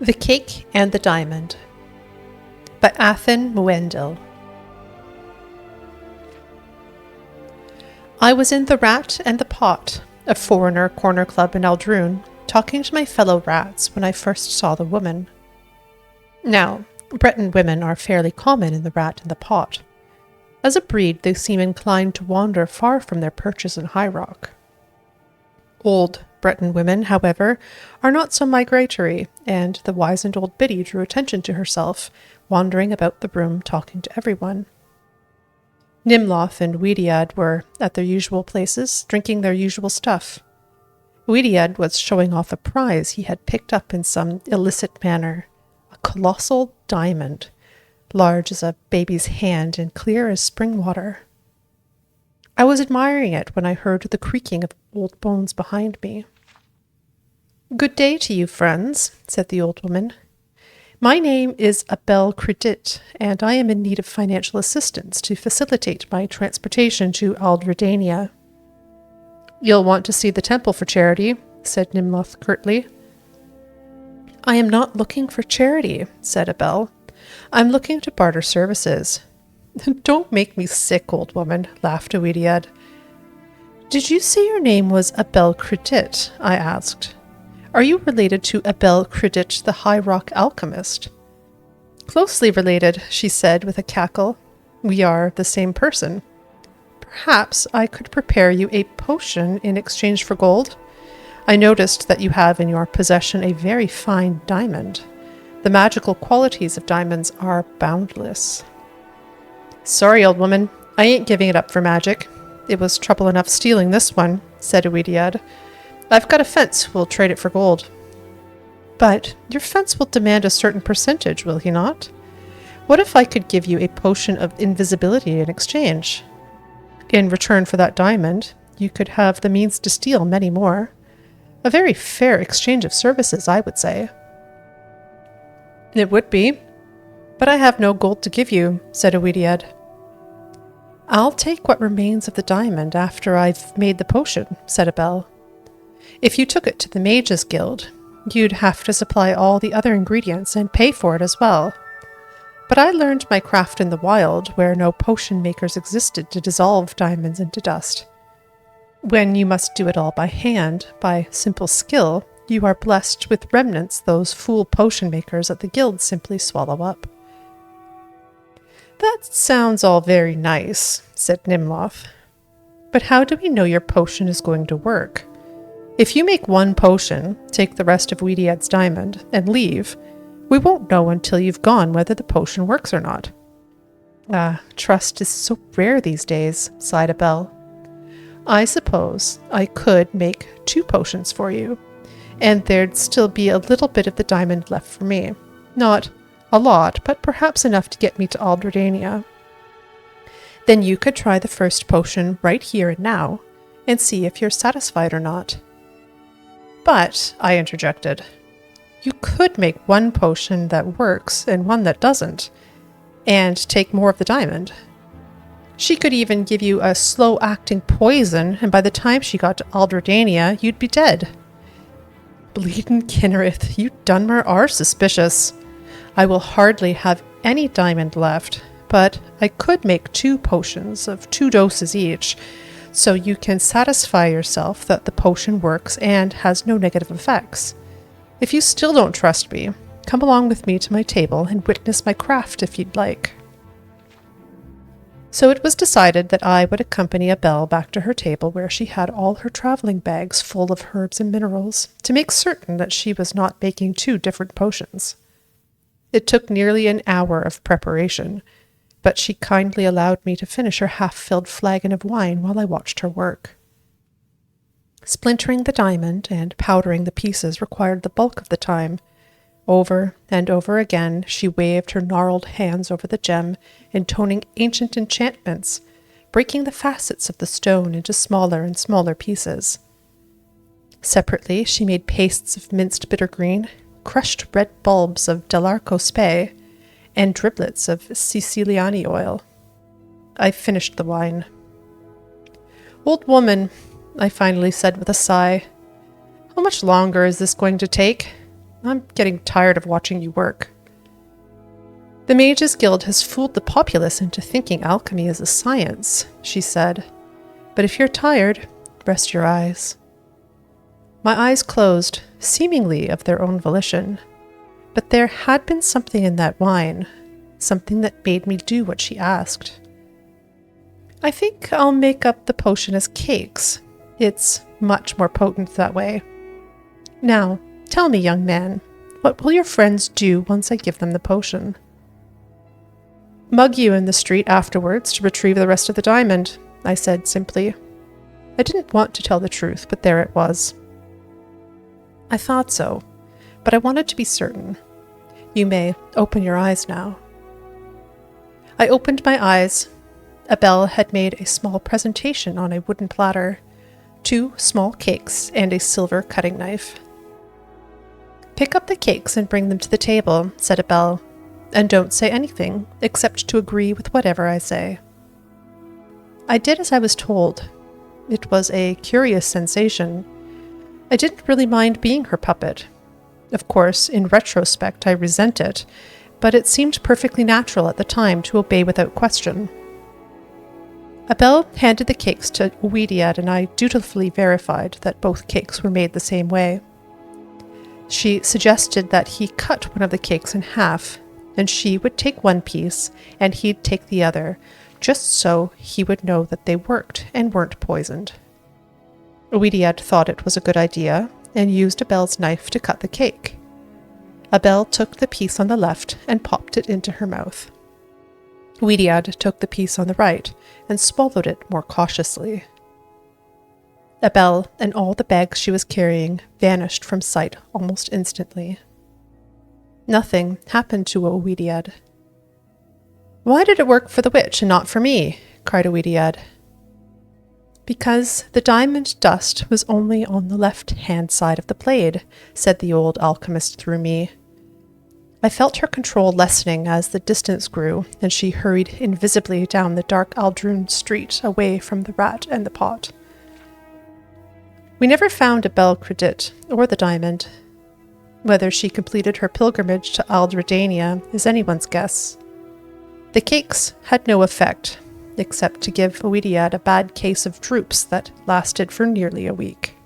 The Cake and the Diamond by Athen Muendil. I was in the Rat and the Pot, a foreigner corner club in Aldroon, talking to my fellow rats when I first saw the woman. Now, Breton women are fairly common in the Rat and the Pot. As a breed, they seem inclined to wander far from their perches in High Rock. Old Breton women, however, are not so migratory, and the wizened old biddy drew attention to herself, wandering about the room talking to everyone. Nimloth and Weediad were at their usual places, drinking their usual stuff. Weediad was showing off a prize he had picked up in some illicit manner, a colossal diamond, large as a baby's hand and clear as spring water. I was admiring it when I heard the creaking of old bones behind me. "Good day to you, friends," said the old woman. "My name is Abel Credit, and I am in need of financial assistance to facilitate my transportation to Aldredania." "You'll want to see the temple for charity," said Nimloth curtly. "I am not looking for charity," said Abel. "I'm looking to barter services." "Don't make me sick, old woman," laughed Weediad. "Did you say your name was Abel Credit?" I asked. "Are you related to Abel Credit, the High Rock alchemist?" "Closely related," she said with a cackle. "We are the same person. Perhaps I could prepare you a potion in exchange for gold. I noticed that you have in your possession a very fine diamond. The magical qualities of diamonds are boundless." "Sorry, old woman, I ain't giving it up for magic. It was trouble enough stealing this one," said Weediad. "I've got a fence who'll trade it for gold." "But your fence will demand a certain percentage, will he not? What if I could give you a potion of invisibility in exchange? In return for that diamond, you could have the means to steal many more. A very fair exchange of services, I would say." "It would be, but I have no gold to give you," said Weediad. "I'll take what remains of the diamond after I've made the potion," said Abel. "If you took it to the Mages Guild, you'd have to supply all the other ingredients and pay for it as well. But I learned my craft in the wild, where no potion makers existed to dissolve diamonds into dust. When you must do it all by hand, by simple skill, you are blessed with remnants those fool potion makers at the guild simply swallow up." "That sounds all very nice," said Nimloth. "But how do we know your potion is going to work? If you make one potion, take the rest of Weediad's diamond, and leave, we won't know until you've gone whether the potion works or not." Trust is so rare these days," sighed Abel. "I suppose I could make 2 potions for you, and there'd still be a little bit of the diamond left for me. Not a lot, but perhaps enough to get me to Aldredania. Then you could try the first potion right here and now, and see if you're satisfied or not." "But," I interjected, "you could make one potion that works and one that doesn't, and take more of the diamond. She could even give you a slow-acting poison, and by the time she got to Aldredania, you'd be dead." "Bleedin' Kinnereth, you Dunmer are suspicious. I will hardly have any diamond left, but I could make 2 potions of 2 doses each, so you can satisfy yourself that the potion works and has no negative effects. If you still don't trust me, come along with me to my table and witness my craft if you'd like." So it was decided that I would accompany Abel back to her table, where she had all her traveling bags full of herbs and minerals, to make certain that she was not making 2 different potions. It took nearly an hour of preparation, but she kindly allowed me to finish her half-filled flagon of wine while I watched her work. Splintering the diamond and powdering the pieces required the bulk of the time. Over and over again she waved her gnarled hands over the gem, intoning ancient enchantments, breaking the facets of the stone into smaller and smaller pieces. Separately, she made pastes of minced bittergreen, crushed red bulbs of Delarco spey, and driblets of Siciliani oil. I finished the wine. "Old woman," I finally said with a sigh, "how much longer is this going to take? I'm getting tired of watching you work." "The Mages Guild has fooled the populace into thinking alchemy is a science," she said. "But if you're tired, rest your eyes." My eyes closed, seemingly of their own volition. But there had been something in that wine, something that made me do what she asked. "I think I'll make up the potion as cakes. It's much more potent that way. Now, tell me, young man, what will your friends do once I give them the potion?" "Mug you in the street afterwards to retrieve the rest of the diamond," I said simply. I didn't want to tell the truth, but there it was. "I thought so, but I wanted to be certain. You may open your eyes now." I opened my eyes. Abel had made a small presentation on a wooden platter, 2 small cakes and a silver cutting knife. "Pick up the cakes and bring them to the table," said Abel, "and don't say anything except to agree with whatever I say." I did as I was told. It was a curious sensation. I didn't really mind being her puppet. Of course, in retrospect, I resent it, but it seemed perfectly natural at the time to obey without question. Abel handed the cakes to Ouidiad, and I dutifully verified that both cakes were made the same way. She suggested that he cut one of the cakes in half, and she would take one piece, and he'd take the other, just so he would know that they worked and weren't poisoned. Ouidiad thought it was a good idea, and used Abel's knife to cut the cake. Abel took the piece on the left and popped it into her mouth. Ouidiad took the piece on the right and swallowed it more cautiously. Abel and all the bags she was carrying vanished from sight almost instantly. Nothing happened to Ouidiad. "Why did it work for the witch and not for me?" cried Ouidiad. "Because the diamond dust was only on the left-hand side of the blade," said the old alchemist through me. I felt her control lessening as the distance grew, and she hurried invisibly down the dark Aldrune street away from the rat and the pot. We never found Abel Credit or the diamond. Whether she completed her pilgrimage to Aldredania is anyone's guess. The cakes had no effect, except to give Ouidiad a bad case of droops that lasted for nearly a week.